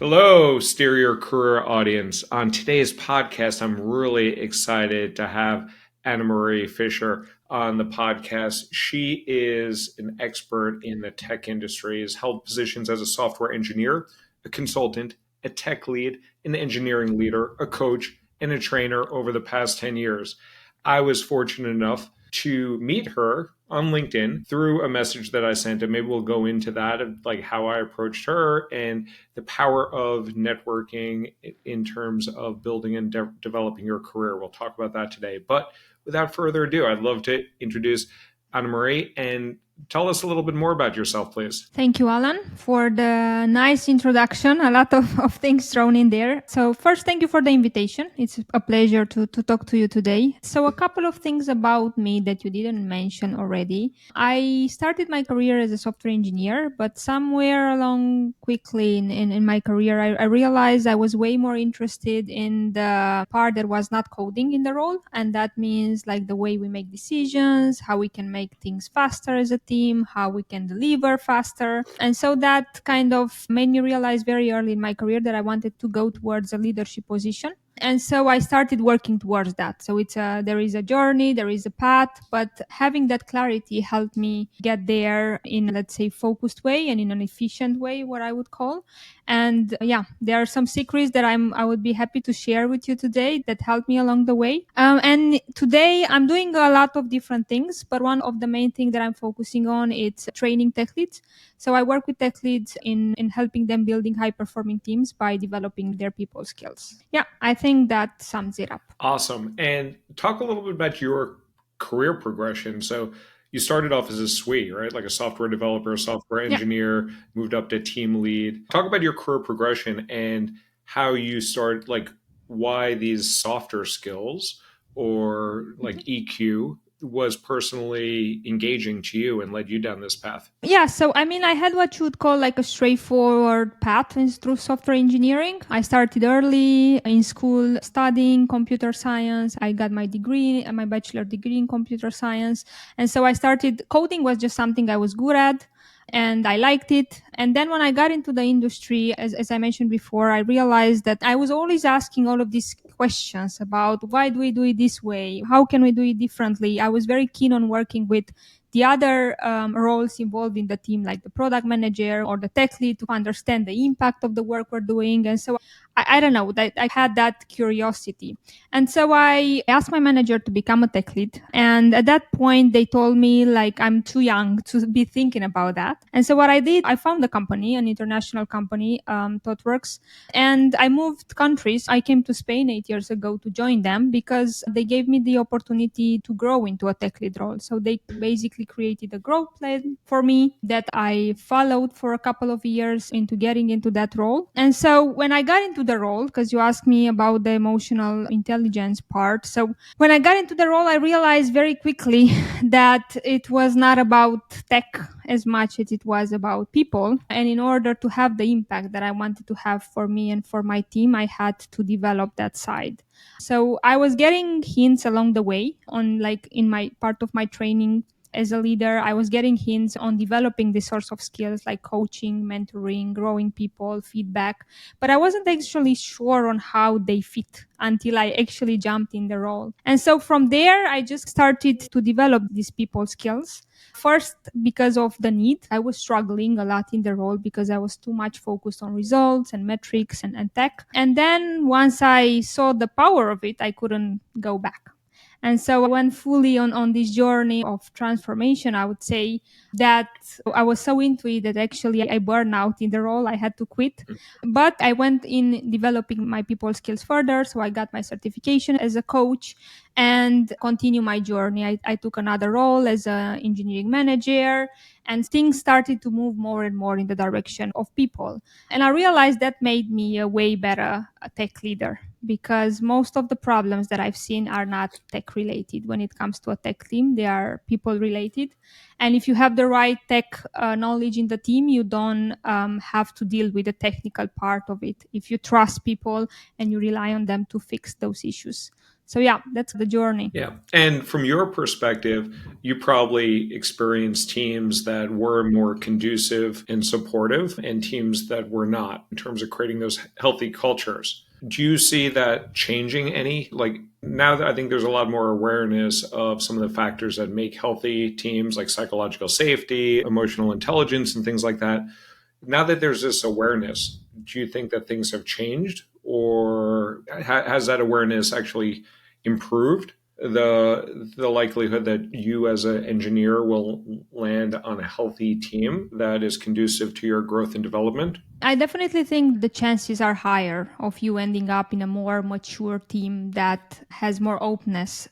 Hello, Steer Your Career audience. On today's podcast, I'm really excited to have Anemari Fiser on the podcast. She is an expert in the tech industry, has held positions as a software engineer, a consultant, a tech lead, an engineering leader, a coach, and a trainer over the past 10 years. I was fortunate enough to meet her on LinkedIn through a message that I sent, and maybe we'll go into that of like how I approached her and the power of networking in terms of building and developing your career. We'll talk about that today. But without further ado, I'd love to introduce Anemari and tell us a little bit more about yourself, please. Thank you, Alan, for the nice introduction. A lot of things thrown in there. So first, thank you for the invitation. It's a pleasure to talk to you today. So a couple of things about me that you didn't mention already. I started my career as a software engineer, but somewhere along quickly in my career, I realized I was way more interested in the part that was not coding in the role. And that means like the way we make decisions, how we can make things faster as a team, how we can deliver faster. And so that kind of made me realize very early in my career that I wanted to go towards a leadership position. And so I started working towards that. So there is a journey, there is a path, but having that clarity helped me get there in, let's say, focused way and in an efficient way, what I would call. And yeah, there are some secrets that I would be happy to share with you today that helped me along the way. And today I'm doing a lot of different things, but one of the main things that I'm focusing on is training tech leads. So I work with tech leads in helping them building high performing teams by developing their people skills. Yeah, I think that sums it up. Awesome. And talk a little bit about your career progression. So you started off as a SWE, right? Like a software developer, a software Yeah. engineer, moved up to team lead. Talk about your career progression and how you start, like why these softer skills or like EQ was personally engaging to you and led you down this path. Yeah, so I mean, I had what you would call like a straightforward path through software engineering. I started early in school studying computer science. I got my degree, my bachelor degree in computer science. And so I started coding was just something I was good at and I liked it. And then when I got into the industry, as I mentioned before, I realized that I was always asking all of these questions about why do we do it this way? How can we do it differently? I was very keen on working with the other roles involved in the team, like the product manager or the tech lead, to understand the impact of the work we're doing. And so I don't know, that I had that curiosity. And so I asked my manager to become a tech lead. And at that point, they told me like I'm too young to be thinking about that. And so what I did, I found a company, an international company, ThoughtWorks, and I moved countries. I came to Spain 8 years ago to join them because they gave me the opportunity to grow into a tech lead role. So they basically created a growth plan for me that I followed for a couple of years into getting into that role. And so when I got into the role, because you asked me about the emotional intelligence part. So when I got into the role, I realized very quickly that it was not about tech as much as it was about people. And in order to have the impact that I wanted to have for me and for my team, I had to develop that side. So I was getting hints along the way on like in my part of my training as a leader, I was getting hints on developing these sorts of skills like coaching, mentoring, growing people, feedback, but I wasn't actually sure on how they fit until I actually jumped in the role. And so from there, I just started to develop these people skills. First, because of the need, I was struggling a lot in the role because I was too much focused on results and metrics and tech. And then once I saw the power of it, I couldn't go back. And so I went fully on this journey of transformation. I would say that I was so into it that actually I burned out in the role. I had to quit. But I went in developing my people skills further. So I got my certification as a coach and continue my journey. I took another role as an engineering manager, and things started to move more and more in the direction of people. And I realized that made me a way better tech leader, because most of the problems that I've seen are not tech related. When it comes to a tech team, they are people related. And if you have the right tech knowledge in the team, you don't have to deal with the technical part of it if you trust people and you rely on them to fix those issues. So yeah, that's the journey. Yeah. And from your perspective, you probably experienced teams that were more conducive and supportive and teams that were not in terms of creating those healthy cultures. Do you see that changing any? Like now that I think there's a lot more awareness of some of the factors that make healthy teams, like psychological safety, emotional intelligence, and things like that. Now that there's this awareness, do you think that things have changed, or has that awareness actually improved the likelihood that you as an engineer will land on a healthy team that is conducive to your growth and development? I definitely think the chances are higher of you ending up in a more mature team that has more openness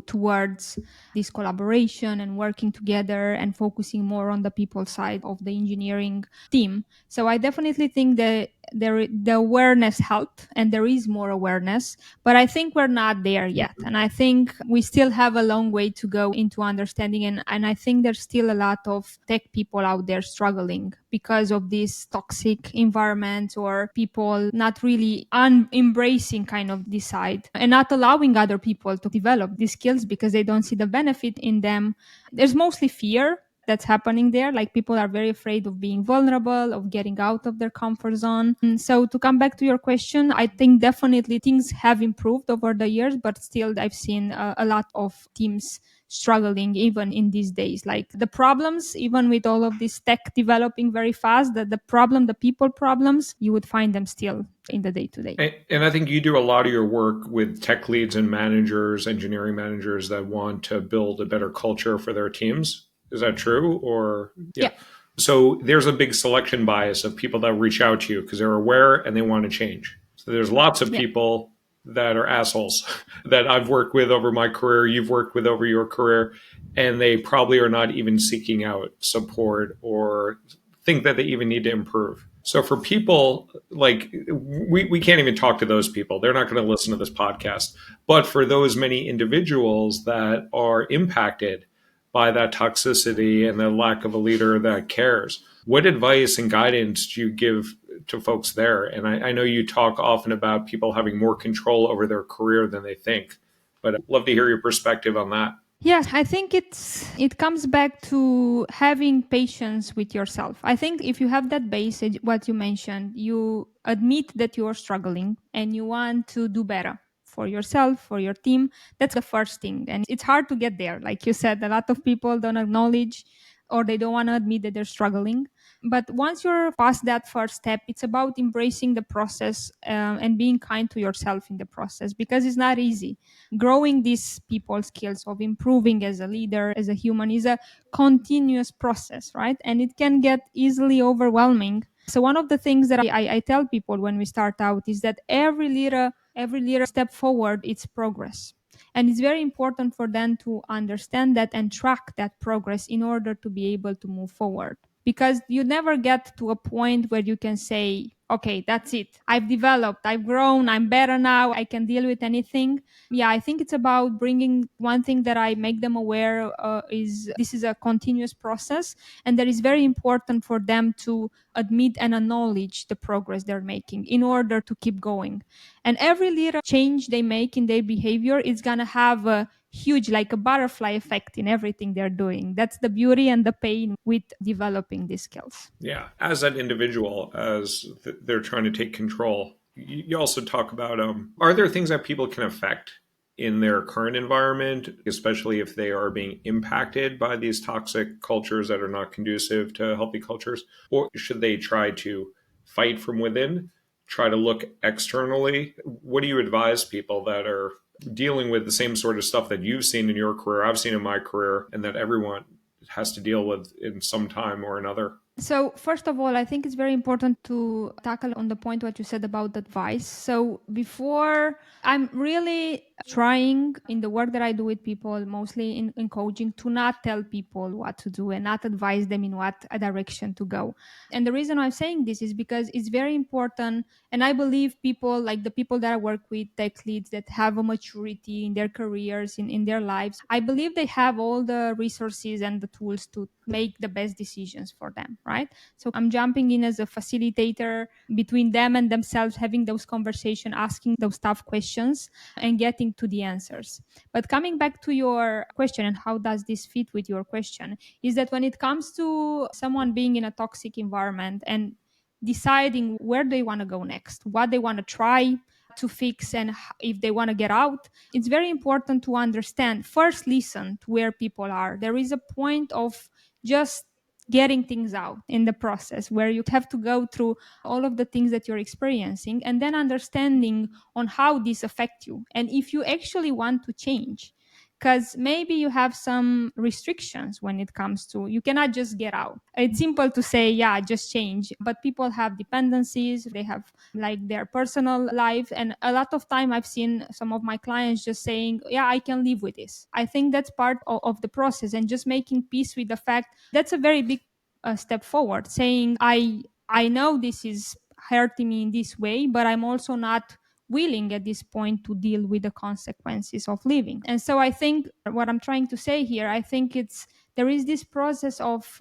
towards this collaboration and working together and focusing more on the people side of the engineering team. So I definitely think that the awareness helped and there is more awareness, but I think we're not there yet. And I think we still have a long way to go into understanding. And I think there's still a lot of tech people out there struggling because of this toxic environment or people not really embracing kind of this side and not allowing other people to develop these skills because they don't see the benefit in them. There's mostly fear that's happening there. Like people are very afraid of being vulnerable, of getting out of their comfort zone. And so to come back to your question, I think definitely things have improved over the years, but still I've seen a lot of teams struggling even in these days. Like the problems, even with all of this tech developing very fast, that the people problems, you would find them still in the day to day. And I think you do a lot of your work with tech leads and managers, engineering managers that want to build a better culture for their teams. Is that true? Or, yeah. Yeah. So there's a big selection bias of people that reach out to you because they're aware and they want to change. So there's lots of Yeah. people that are assholes that I've worked with over my career, you've worked with over your career, and they probably are not even seeking out support or think that they even need to improve. So for people like we can't even talk to those people. They're not going to listen to this podcast. But for those many individuals that are impacted by that toxicity and the lack of a leader that cares, what advice and guidance do you give to folks there? And I know you talk often about people having more control over their career than they think, but I'd love to hear your perspective on that. Yes, I think it comes back to having patience with yourself. I think if you have that base, what you mentioned, you admit that you are struggling and you want to do better for yourself, for your team. That's the first thing. And it's hard to get there. Like you said, a lot of people don't acknowledge or they don't want to admit that they're struggling. But once you're past that first step, it's about embracing the process and being kind to yourself in the process because it's not easy. Growing these people skills of improving as a leader, as a human, is a continuous process, right? And it can get easily overwhelming. So one of the things that I tell people when we start out is that every little step forward, it's progress. And it's very important for them to understand that and track that progress in order to be able to move forward. Because you never get to a point where you can say, okay, that's it. I've developed, I've grown, I'm better now, I can deal with anything. Yeah, I think it's about bringing one thing that I make them aware is this is a continuous process, and that is very important for them to admit and acknowledge the progress they're making in order to keep going. And every little change they make in their behavior is going to have a huge, like a butterfly effect in everything they're doing. That's the beauty and the pain with developing these skills. Yeah, as an individual, as they're trying to take control, you also talk about are there things that people can affect in their current environment, especially if they are being impacted by these toxic cultures that are not conducive to healthy cultures? Or should they try to fight from within, try to look externally? What do you advise people that are dealing with the same sort of stuff that you've seen in your career, I've seen in my career, and that everyone has to deal with in some time or another? So, first of all, I think it's very important to tackle on the point what you said about advice. So, before I'm really trying in the work that I do with people, mostly in coaching, to not tell people what to do and not advise them in what a direction to go. And the reason I'm saying this is because it's very important. And I believe people, like the people that I work with, tech leads that have a maturity in their careers, in their lives, I believe they have all the resources and the tools to make the best decisions for them. right? So I'm jumping in as a facilitator between them and themselves, having those conversations, asking those tough questions and getting to the answers. But coming back to your question, and how does this fit with your question, is that when it comes to someone being in a toxic environment and deciding where they want to go next, what they want to try to fix, and if they want to get out, it's very important to understand, first listen to where people are. There is a point of just getting things out in the process where you have to go through all of the things that you're experiencing, and then understanding on how these affect you and if you actually want to change, because maybe you have some restrictions when it comes to, you cannot just get out. It's simple to say, yeah, just change, but people have dependencies, they have like their personal life, and a lot of time I've seen some of my clients just saying, yeah, I can live with this. I think that's part of the process, and just making peace with the fact that's a very big step forward, saying I know this is hurting me in this way, but I'm also not willing at this point to deal with the consequences of leaving. And so I think what I'm trying to say here, I think it's, there is this process of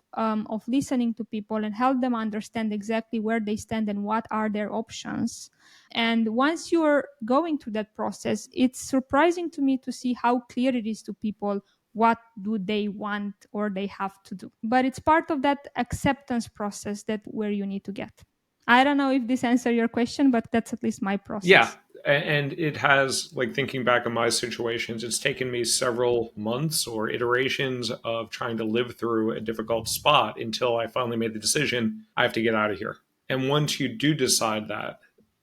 listening to people and help them understand exactly where they stand and what are their options. And once you're going through that process, it's surprising to me to see how clear it is to people what do they want or they have to do. But it's part of that acceptance process that where you need to get. I don't know if this answers your question, but that's at least my Yeah. process. And it has, like, thinking back on my situations, it's taken me several months or iterations of trying to live through a difficult spot until I finally made the decision I have to get out of here. And once you do decide that,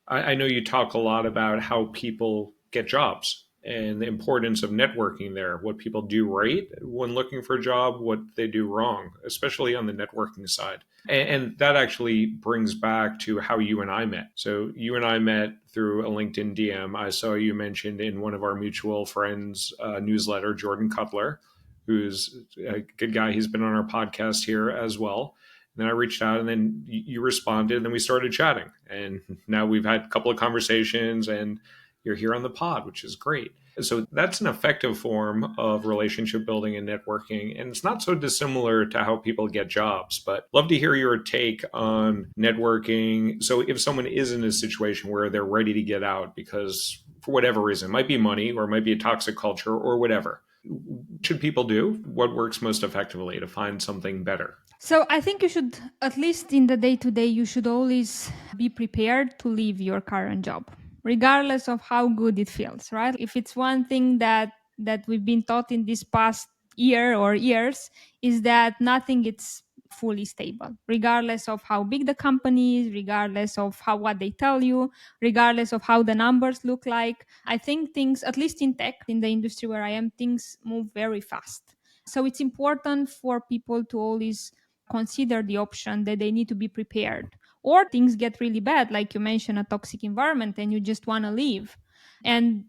I know you talk a lot about how people get jobs and the importance of networking there, what people do right when looking for a job, what they do wrong, especially on the networking side. And that actually brings back to how you and I met. So you and I met through a LinkedIn DM. I saw you mentioned in one of our mutual friends' newsletter, Jordan Cutler, who's a good guy. He's been on our podcast here as well. And then I reached out, and then you responded, and then we started chatting. And now we've had a couple of conversations, and you're here on the pod, which is great. So that's an effective form of relationship building and networking. And it's not so dissimilar to how people get jobs, but love to hear your take on networking. So if someone is in a situation where they're ready to get out because for whatever reason, it might be money or it might be a toxic culture or whatever, what should people do? What works most effectively to find something better? So I think you should, at least in the day to day, you should always be prepared to leave your current job, regardless of how good it feels, right? If it's one thing that we've been taught in this past year or years, is that nothing is fully stable, regardless of how big the company is, regardless of how what they tell you, regardless of how the numbers look like. I think things, at least in tech, in the industry where I am, things move very fast. So it's important for people to always consider the option that they need to be prepared. Or things get really bad, like you mentioned, a toxic environment, and you just want to leave. And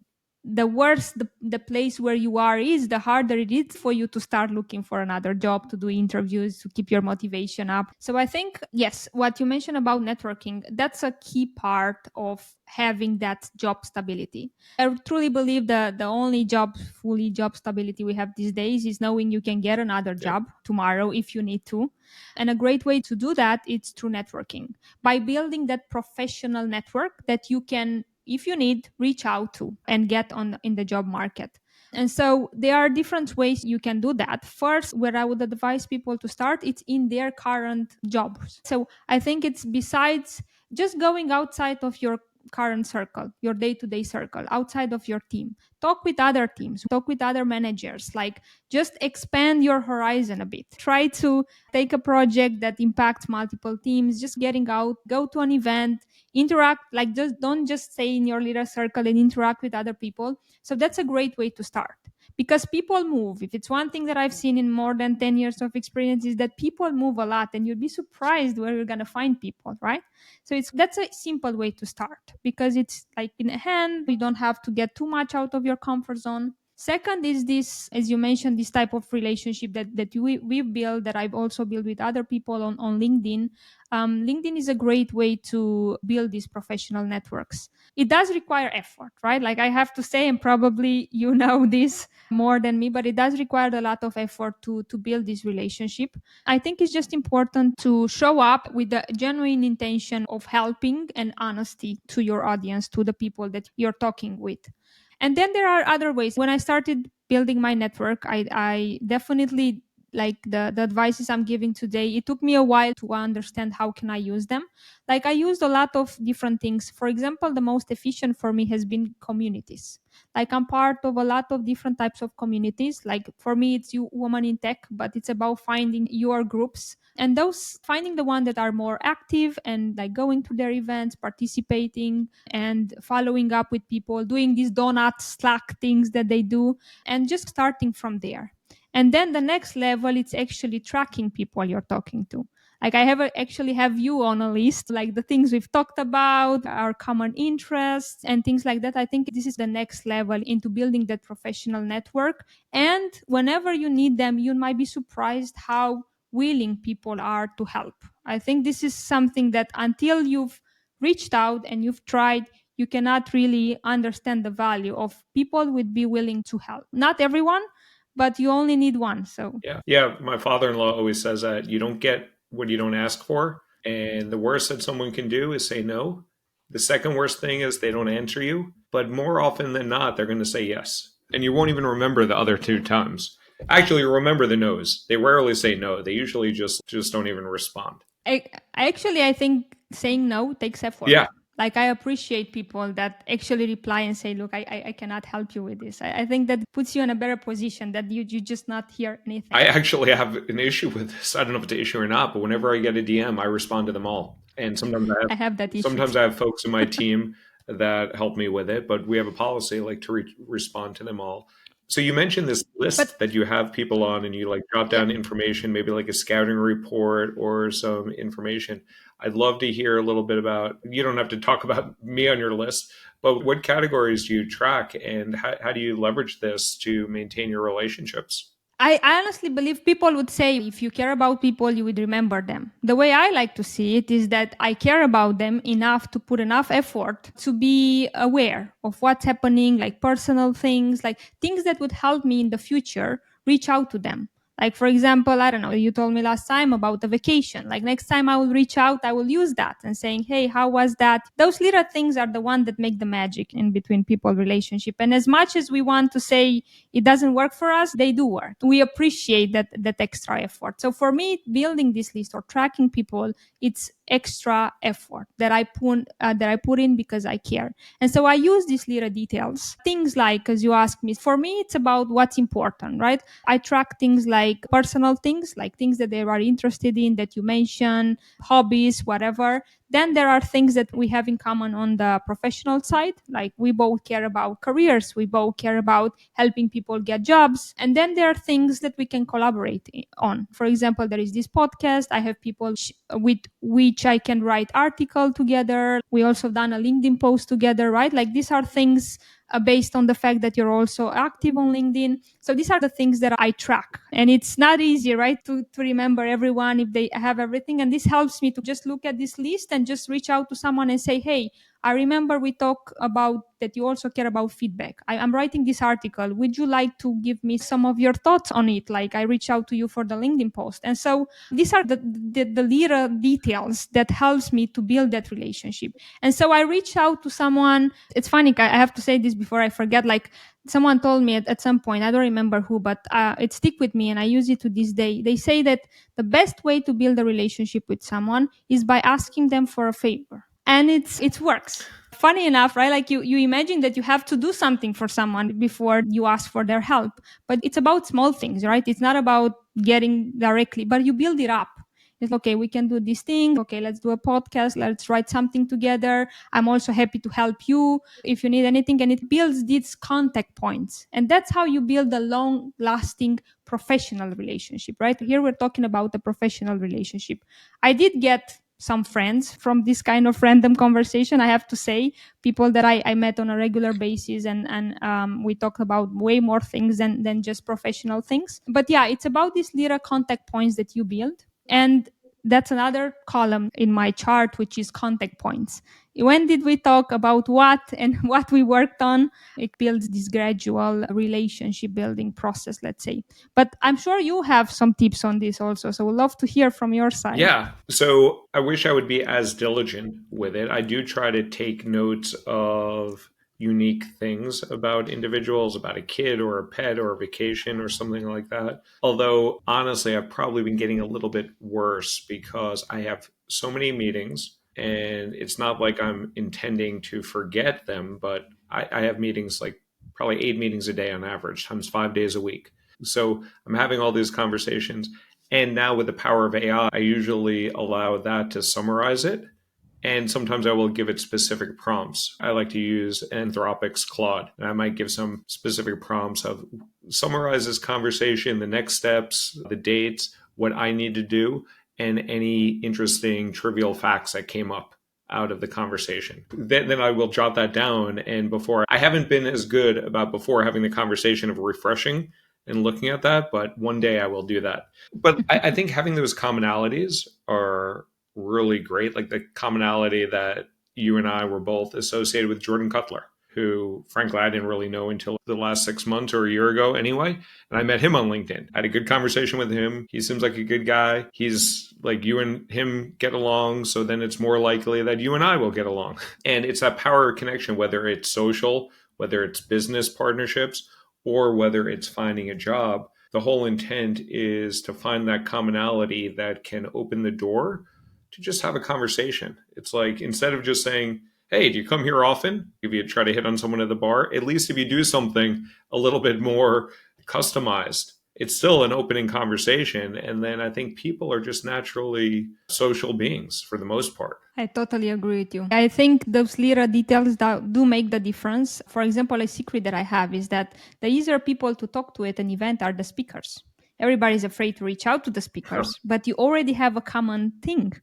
the worse the place where you are is, the harder it is for you to start looking for another job, to do interviews, to keep your motivation up. So I think, yes, what you mentioned about networking, that's a key part of having that job stability. I truly believe that the only fully job stability we have these days is knowing you can get another Yep. job tomorrow if you need to. And a great way to do that is through networking, by building that professional network that you can, if you need, reach out to and get on in the job market. And so there are different ways you can do that. First, where I would advise people to start, it's in their current jobs. So I think it's, besides just going outside of your current circle, your day-to-day circle, outside of your team, talk with other teams, talk with other managers, like just expand your horizon a bit. Try to take a project that impacts multiple teams, just getting out, go to an event, interact, like just don't just stay in your little circle and interact with other people. So that's a great way to start, because people move. If it's one thing that I've seen in more than 10 years of experience, is that people move a lot, and you'd be surprised where you're going to find people, right? So it's, that's a simple way to start, because it's like in a hand, you don't have to get too much out of your comfort zone. Second is this, as you mentioned, this type of relationship that we build, that I've also built with other people on LinkedIn. LinkedIn is a great way to build these professional networks. It does require effort, right? Like I have to say, and probably you know this more than me, but it does require a lot of effort to build this relationship. I think it's just important to show up with the genuine intention of helping and honesty to your audience, to the people that you're talking with. And then there are other ways. When I started building my network, I definitely, like the advices I'm giving today, it took me a while to understand how can I use them. Like I used a lot of different things. For example, the most efficient for me has been communities. Like I'm part of a lot of different types of communities. Like for me, it's you woman in tech, but it's about finding your groups and those finding the one that are more active and like going to their events, participating and following up with people, doing these donut Slack things that they do, and just starting from there. And then the next level, it's actually tracking people you're talking to. Like I have actually have you on a list, like the things we've talked about, our common interests and things like that. I think this is the next level into building that professional network. And whenever you need them, you might be surprised how willing people are to help. I think this is something that until you've reached out and you've tried, you cannot really understand the value of people would be willing to help. Not everyone, but you only need one. So Yeah. Yeah. My father in law always says that you don't get what you don't ask for. And the worst that someone can do is say no. The second worst thing is they don't answer you. But more often than not, they're going to say yes. And you won't even remember the other two times. Actually, you remember the no's. They rarely say no. They usually just don't even respond. I think saying no takes effort. Yeah. Like I appreciate people that actually reply and say, look, I cannot help you with this. I think that puts you in a better position that you just not hear anything. I actually have an issue with this. I don't know if it's an issue or not, but whenever I get a DM, I respond to them all. And I have that issue. sometimes I have folks in my team that help me with it, but we have a policy like to respond to them all. So you mentioned this But list that you have people on and you like jot yeah, down information, maybe like a scouting report or some information. I'd love to hear a little bit about, you don't have to talk about me on your list, but what categories do you track and how do you leverage this to maintain your relationships? I honestly believe people would say if you care about people, you would remember them. The way I like to see it is that I care about them enough to put enough effort to be aware of what's happening, like personal things, like things that would help me in the future, reach out to them. Like, for example, I don't know, you told me last time about a vacation. Like, next time I will reach out, I will use that and saying, hey, how was that? Those little things are the one that make the magic in between people relationship. And as much as we want to say, it doesn't work for us, they do work. We appreciate that extra effort. So for me, building this list or tracking people, it's extra effort that I put in because I care. And so I use these little details, things like, as you asked me, for me it's about what's important, right? I track things like personal things, like things that they are interested in that you mentioned, hobbies, whatever. Then there are things that we have in common on the professional side, like we both care about careers, we both care about helping people get jobs. And then there are things that we can collaborate on. For example, there is this podcast. I have people with which I can write article together. We also done a LinkedIn post together, right? Like these are things based on the fact that you're also active on LinkedIn. So these are the things that I track. And it's not easy, right, to remember everyone if they have everything. And this helps me to just look at this list and just reach out to someone and say, hey, I remember we talked about that you also care about feedback. I'm writing this article. Would you like to give me some of your thoughts on it? Like I reach out to you for the LinkedIn post. And so these are the little details that helps me to build that relationship. And so I reach out to someone. It's funny. I have to say this before I forget. Like someone told me at some point, I don't remember who, but it stick with me and I use it to this day. They say that the best way to build a relationship with someone is by asking them for a favor. And it works. Funny enough, right? Like you imagine that you have to do something for someone before you ask for their help, but it's about small things, right? It's not about getting directly, but you build it up. It's okay, we can do this thing. Okay, let's do a podcast. Let's write something together. I'm also happy to help you if you need anything. And it builds these contact points. And that's how you build a long lasting professional relationship, right? Here we're talking about a professional relationship. I did get some friends from this kind of random conversation, I have to say, people that I met on a regular basis, and we talk about way more things than just professional things. But yeah, it's about these little contact points that you build. And That's another column in my chart, which is contact points. When did we talk about what and what we worked on? It builds this gradual relationship building process, let's say. But I'm sure you have some tips on this also. So we'd love to hear from your side. Yeah. So I wish I would be as diligent with it. I do try to take notes of unique things about individuals, about a kid or a pet or a vacation or something like that. Although, honestly, I've probably been getting a little bit worse because I have so many meetings and it's not like I'm intending to forget them, but I have meetings like probably 8 meetings a day on average, times 5 days a week. So I'm having all these conversations. And now with the power of AI, I usually allow that to summarize it. And sometimes I will give it specific prompts. I like to use Anthropic's Claude. And I might give some specific prompts of summarize this conversation, the next steps, the dates, what I need to do, and any interesting trivial facts that came up out of the conversation. Then I will jot that down. And before, I haven't been as good about before having the conversation of refreshing and looking at that, but one day I will do that. But I think having those commonalities are really great. Like the commonality that you and I were both associated with Jordan Cutler, who frankly I didn't really know until the last 6 months or a year ago anyway. And I met him on LinkedIn. I had a good conversation with him. He seems like a good guy. He's like you and him get along. So then it's more likely that you and I will get along. And it's that power of connection, whether it's social, whether it's business partnerships, or whether it's finding a job. The whole intent is to find that commonality that can open the door to just have a conversation. It's like instead of just saying, hey, do you come here often? If you try to hit on someone at the bar, at least if you do something a little bit more customized, it's still an opening conversation. And then I think people are just naturally social beings for the most part. I totally agree with you. I think those little details that do make the difference. For example, a secret that I have is that the easier people to talk to at an event are the speakers. Everybody's afraid to reach out to the Huh. speakers, but you already have a common thing.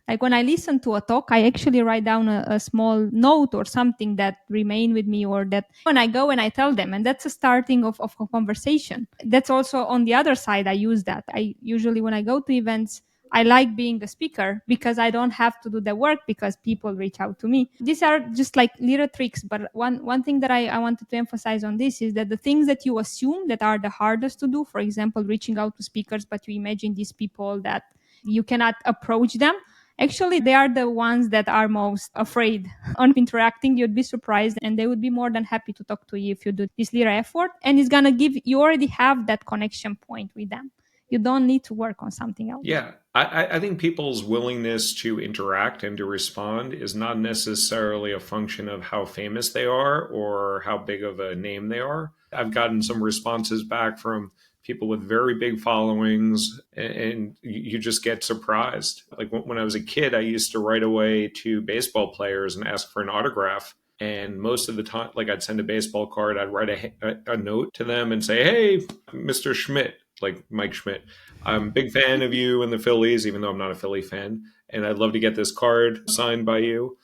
Like when I listen to a talk, I actually write down a small note or something that remain with me, or that when I go and I tell them, and that's a starting of a conversation. That's also on the other side. I use that. I usually, when I go to events, I like being a speaker because I don't have to do the work because people reach out to me. These are just like little tricks. But one thing that I wanted to emphasize on this is that the things that you assume that are the hardest to do, for example, reaching out to speakers, but you imagine these people that you cannot approach them. Actually, they are the ones that are most afraid on interacting. You'd be surprised, and they would be more than happy to talk to you if you do this little effort. And it's going to give you already have that connection point with them. You don't need to work on something else. Yeah, I think people's willingness to interact and to respond is not necessarily a function of how famous they are or how big of a name they are. I've gotten some responses back from people with very big followings, and you just get surprised. Like when I was a kid, I used to write away to baseball players and ask for an autograph. And most of the time, like I'd send a baseball card, I'd write a note to them and say, hey, Mr. Schmidt, like Mike Schmidt, I'm a big fan of you and the Phillies, even though I'm not a Philly fan. And I'd love to get this card signed by you.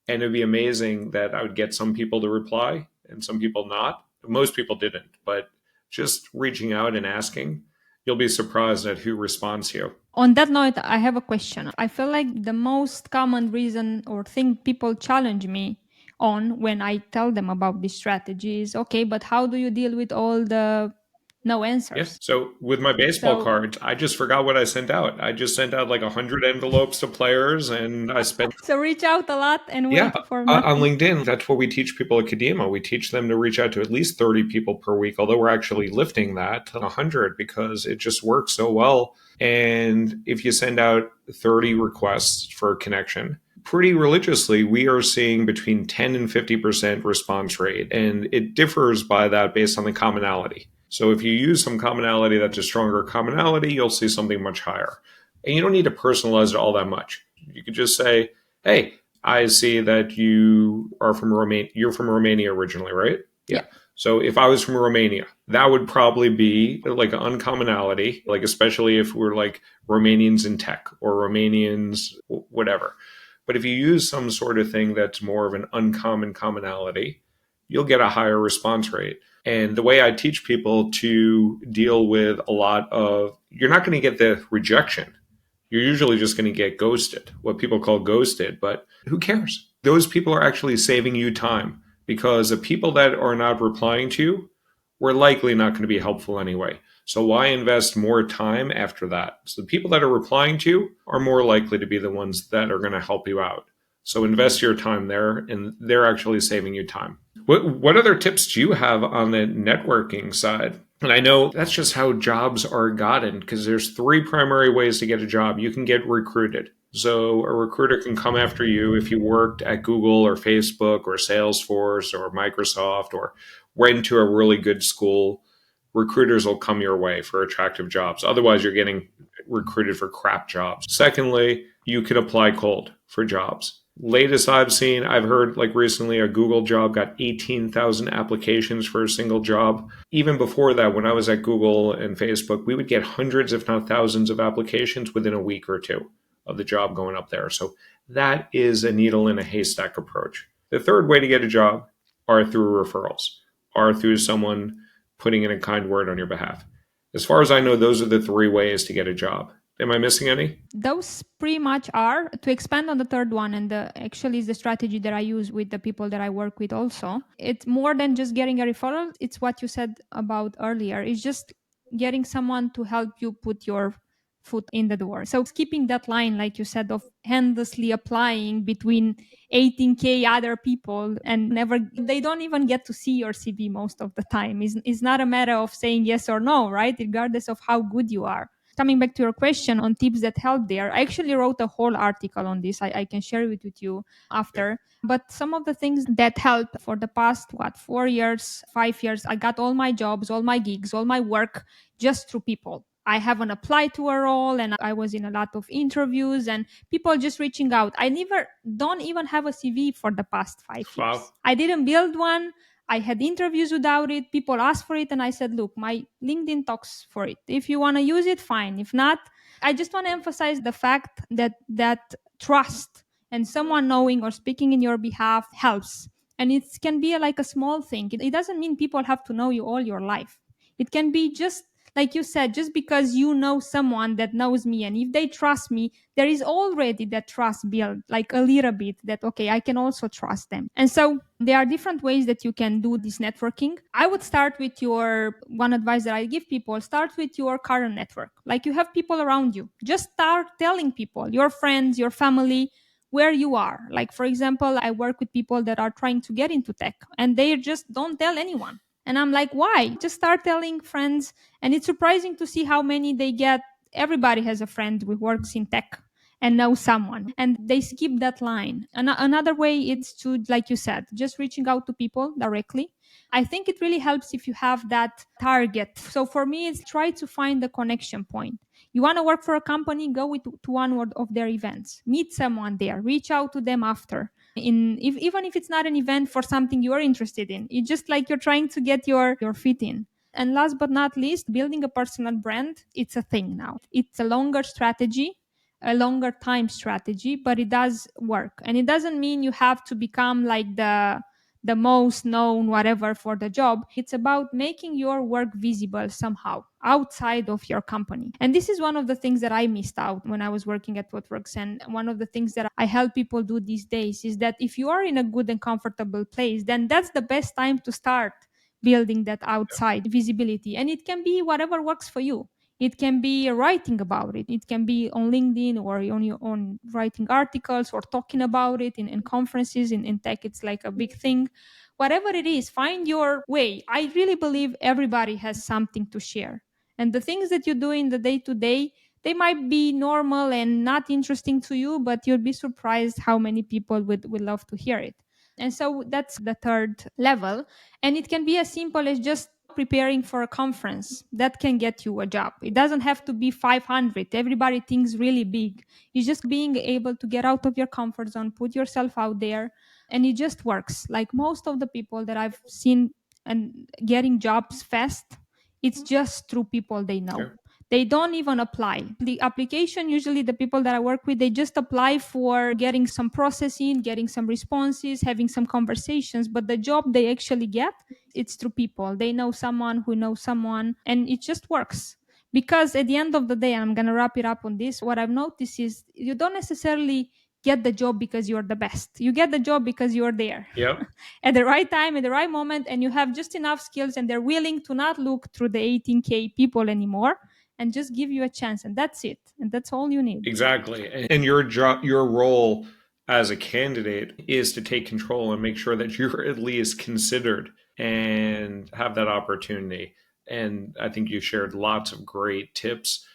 And it'd be amazing that I would get some people to reply and some people not. Most people didn't, but just reaching out and asking, you'll be surprised at who responds to you. On that note, I have a question. I feel like the most common reason or thing people challenge me on when I tell them about this strategy is, okay, but how do you deal with all the no Yeah. answers? So with my baseball So, cards, I just forgot what I sent out. I just sent out like 100 envelopes to players and I spent, so reach out a lot and yeah, wait for on nothing. LinkedIn. That's what we teach people at Kadima. We teach them to reach out to at least 30 people per week, although we're actually lifting that to 100 because it just works so well. And if you send out 30 requests for a connection, pretty religiously, we are seeing between 10 and 50% response rate. And it differs by that based on the commonality. So if you use some commonality that's a stronger commonality, you'll see something much higher. And you don't need to personalize it all that much. You could just say, hey, I see that you are from Romania. You're from Romania originally, right? Yeah. Yeah. So if I was from Romania, that would probably be like an uncommonality, like especially if we're like Romanians in tech or Romanians, whatever. But if you use some sort of thing that's more of an uncommon commonality, you'll get a higher response rate. And the way I teach people to deal with a lot of, you're not going to get the rejection. you're usually just going to get ghosted, what people call ghosted, but who cares? Those people are actually saving you time because the people that are not replying to you were likely not going to be helpful anyway. So why invest more time after that? So the people that are replying to you are more likely to be the ones that are going to help you out. So invest your time there, and they're actually saving you time. What other tips do you have on the networking side? And I know that's just how jobs are gotten because there's three primary ways to get a job. You can get recruited. So a recruiter can come after you if you worked at Google or Facebook or Salesforce or Microsoft or went to a really good school. Recruiters will come your way for attractive jobs. Otherwise, you're getting recruited for crap jobs. Secondly, you can apply cold for jobs. Latest I've seen, I've heard like recently a Google job got 18,000 applications for a single job. Even before that, when I was at Google and Facebook, we would get hundreds, if not thousands, of applications within a week or two of the job going up there. So that is a needle in a haystack approach. The third way to get a job are through referrals, are through someone putting in a kind word on your behalf. As far as I know, those are the three ways to get a job. Am I missing any? Those pretty much are. To expand on the third one, and actually is the strategy that I use with the people that I work with also. It's more than just getting a referral. It's what you said about earlier. It's just getting someone to help you put your foot in the door. So skipping that line, like you said, of endlessly applying between 18K other people and never, they don't even get to see your CV most of the time. It's not a matter of saying yes or no, right? Regardless of how good you are. Coming back to your question on tips that help there, I actually wrote a whole article on this. I can share it with you after. But some of the things that helped for the past, 4 years, 5 years, I got all my jobs, all my gigs, all my work just through people. I haven't applied to a role and I was in a lot of interviews and people just reaching out. I never don't even have a CV for the past 5 years. Wow. I didn't build one. I had interviews without it. People asked for it, and I said, look, my LinkedIn talks for it. If you want to use it, fine. If not, I just want to emphasize the fact that trust and someone knowing or speaking in your behalf helps. And it can be like a small thing. It doesn't mean people have to know you all your life. It can be just like you said, just because you know someone that knows me, and if they trust me, there is already that trust built, like a little bit that, okay, I can also trust them. And so there are different ways that you can do this networking. I would start with your one advice that I give people, start with your current network. Like you have people around you. Just start telling people, your friends, your family, where you are. Like, for example, I work with people that are trying to get into tech and they just don't tell anyone. And I'm like, why? Just start telling friends. And it's surprising to see how many they get. Everybody has a friend who works in tech and knows someone, and they skip that line. Another way is to, like you said, just reaching out to people directly. I think it really helps if you have that target. So for me, it's try to find the connection point. You want to work for a company, go to one of their events, meet someone there, reach out to them after. Even if it's not an event for something you're interested in, it's just like you're trying to get your feet in. And last but not least, building a personal brand, it's a thing now. It's a longer strategy, a longer time strategy, but it does work. And it doesn't mean you have to become like the most known whatever for the job. It's about making your work visible somehow outside of your company. And this is one of the things that I missed out when I was working at ThoughtWorks. And one of the things that I help people do these days is that if you are in a good and comfortable place, then that's the best time to start building that outside visibility. And it can be whatever works for you. It can be writing about it. It can be on LinkedIn or on your own, writing articles or talking about it in conferences. In tech, it's like a big thing. Whatever it is, find your way. I really believe everybody has something to share. And the things that you do in the day to day, they might be normal and not interesting to you, but you'll be surprised how many people would love to hear it. And so that's the third level. And it can be as simple as just preparing for a conference that can get you a job. It doesn't have to be 500. Everybody thinks really big. It's just being able to get out of your comfort zone, put yourself out there, and it just works. Like most of the people that I've seen and getting jobs fast, it's just through people they know. Sure. They don't even apply. The application, usually the people that I work with, they just apply for getting some processing, getting some responses, having some conversations. But the job they actually get, it's through people. They know someone who knows someone, and it just works. Because at the end of the day, and I'm going to wrap it up on this, what I've noticed is you don't necessarily get the job because you're the best. You get the job because you're there Yep. at the right time, at the right moment, and you have just enough skills, and they're willing to not look through the 18K people anymore and just give you a chance. And that's it. And that's all you need. Exactly. And your job, your role as a candidate is to take control and make sure that you're at least considered and have that opportunity. And I think you shared lots of great tips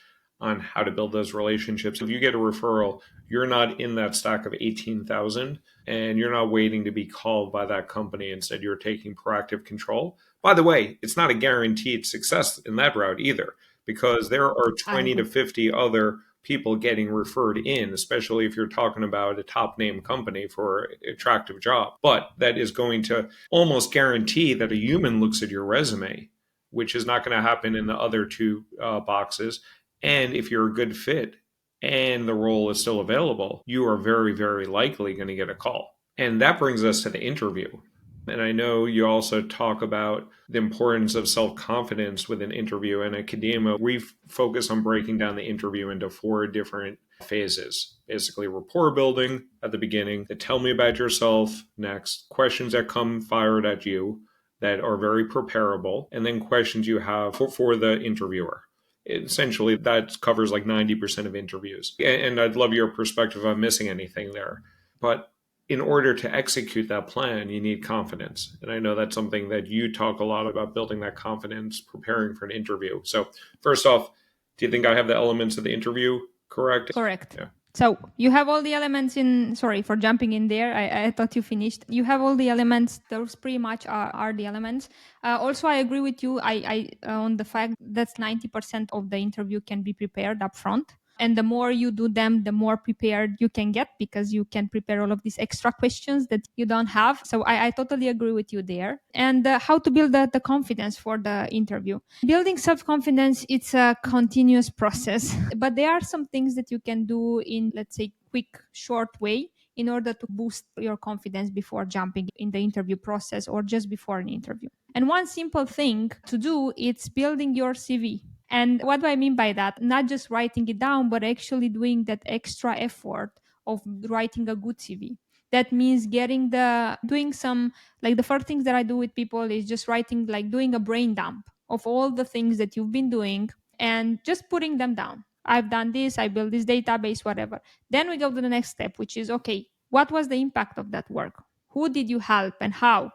on how to build those relationships. If you get a referral, you're not in that stack of 18,000 and you're not waiting to be called by that company. Instead, you're taking proactive control. By the way, it's not a guaranteed success in that route either, because there are I 20 to agree. 50 other people getting referred in, especially if you're talking about a top name company for an attractive job. But that is going to almost guarantee that a human looks at your resume, which is not going to happen in the other two boxes. And if you're a good fit and the role is still available, you are very, very likely going to get a call. And that brings us to the interview. And I know you also talk about the importance of self confidence with an interview. And at Kadima, we focus on breaking down the interview into 4 different phases. Basically, rapport building at the beginning, the tell me about yourself next, questions that come fired at you that are very preparable, and then questions you have for the interviewer. Essentially, that covers like 90% of interviews. And I'd love your perspective if I'm missing anything there. But in order to execute that plan, you need confidence. And I know that's something that you talk a lot about, building that confidence, preparing for an interview. So, first off, do you think I have the elements of the interview correct? Correct. Yeah. So you have all the elements in. Sorry for jumping in there. I thought you finished. You have all the elements. Those pretty much are the elements. Also, I agree with you. I on the fact that 90% of the interview can be prepared up front. And the more you do them, the more prepared you can get, because you can prepare all of these extra questions that you don't have. So I totally agree with you there. And how to build the confidence for the interview. Building self-confidence, it's a continuous process, but there are some things that you can do in, let's say, quick, short way in order to boost your confidence before jumping in the interview process or just before an interview. And one simple thing to do is building your CV. And what do I mean by that? Not just writing it down, but actually doing that extra effort of writing a good CV. That means doing some, like the first things that I do with people is just writing, like doing a brain dump of all the things that you've been doing and just putting them down. I've done this, I built this database, whatever. Then we go to the next step, which is okay, what was the impact of that work? Who did you help and how?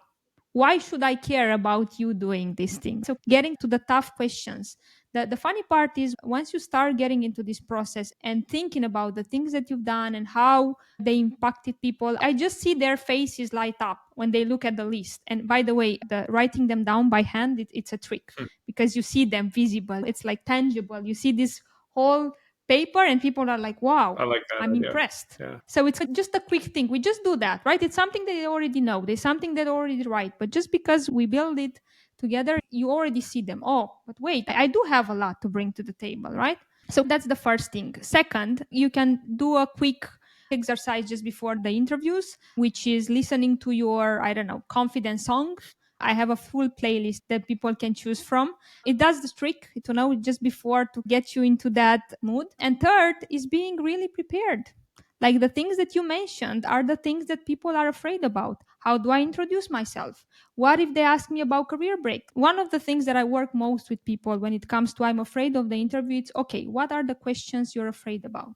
Why should I care about you doing this thing? So getting to the tough questions. The funny part is once you start getting into this process and thinking about the things that you've done and how they impacted people, I just see their faces light up when they look at the list. And by the way, the writing them down by hand, it's a trick because you see them visible. It's like tangible. You see this whole paper and people are like, wow, I like that I'm idea. impressed. Yeah. So it's just a quick thing. We just do that, right? It's something that they already know. There's something that they already write. But just because we build it together, you already see them. Oh, but wait, I do have a lot to bring to the table, right? So that's the first thing. Second, you can do a quick exercise just before the interviews, which is listening to your, I don't know, confidence song. I have a full playlist that people can choose from. It does the trick to know just before to get you into that mood. And third is being really prepared. Like the things that you mentioned are the things that people are afraid about. How do I introduce myself? What if they ask me about career break? One of the things that I work most with people when it comes to I'm afraid of the interview, it's okay, what are the questions you're afraid about?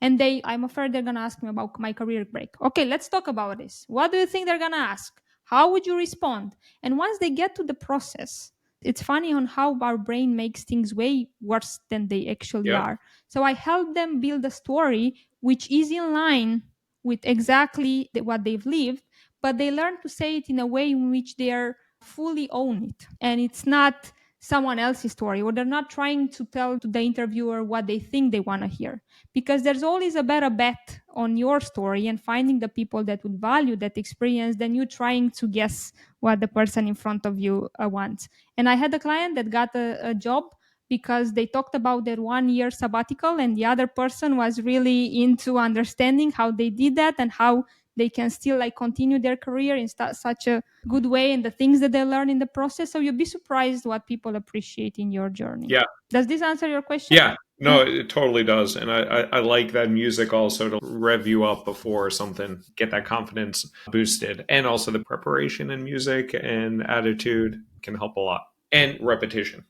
And I'm afraid they're going to ask me about my career break. Okay, let's talk about this. What do you think they're going to ask? How would you respond? And once they get to the process, it's funny on how our brain makes things way worse than they actually Yep. are. So I help them build a story which is in line with exactly what they've lived, but they learn to say it in a way in which they are fully own it. And it's not someone else's story, or they're not trying to tell to the interviewer what they think they want to hear, because there's always a better bet on your story and finding the people that would value that experience than you trying to guess what the person in front of you wants. And I had a client that got a job because they talked about their 1 year sabbatical, and the other person was really into understanding how they did that and how they can still like continue their career in such a good way, and the things that they learn in the process. So you'll be surprised what people appreciate in your journey. Yeah. Does this answer your question? Yeah. No, it totally does. And I like that music also to rev you up before something, get that confidence boosted. And also the preparation in music and attitude can help a lot. And repetition,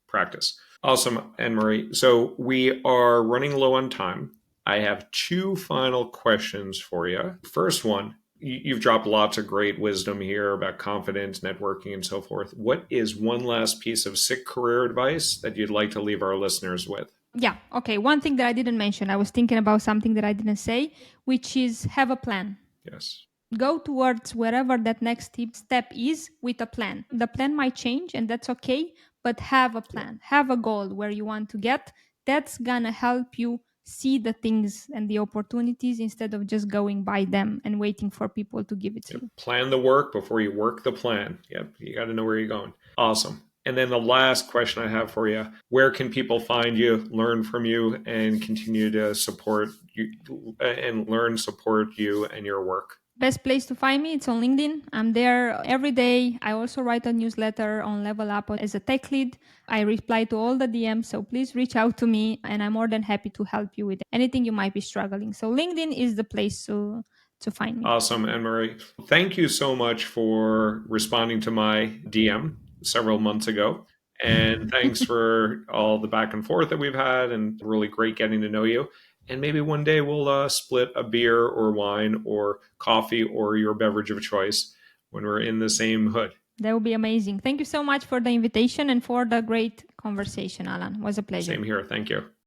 practice. Awesome, Anne-Marie. So we are running low on time. I have two final questions for you. First one, you've dropped lots of great wisdom here about confidence, networking, and so forth. What is one last piece of sick career advice that you'd like to leave our listeners with? Yeah. Okay. One thing that I didn't mention, I was thinking about something that I didn't say, which is have a plan. Yes. Go towards wherever that next step is with a plan. The plan might change, and that's okay, but have a plan, have a goal where you want to get. That's gonna help you see the things and the opportunities instead of just going by them and waiting for people to give it to you. Plan the work before you work the plan. Yep. You got to know where you're going. Awesome. And then the last question I have for you, where can people find you, learn from you, and continue to support you support you and your work? Best place to find me, it's on LinkedIn. I'm there every day. I also write a newsletter on Level Up as a tech lead. I reply to all the DMs, so please reach out to me, and I'm more than happy to help you with anything you might be struggling. So LinkedIn is the place to find me. Awesome, Anne-Marie. Thank you so much for responding to my DM several months ago. And thanks for all the back and forth that we've had, and really great getting to know you. And maybe one day we'll split a beer or wine or coffee or your beverage of choice when we're in the same hood. That would be amazing. Thank you so much for the invitation and for the great conversation, Alan. It was a pleasure. Same here. Thank you.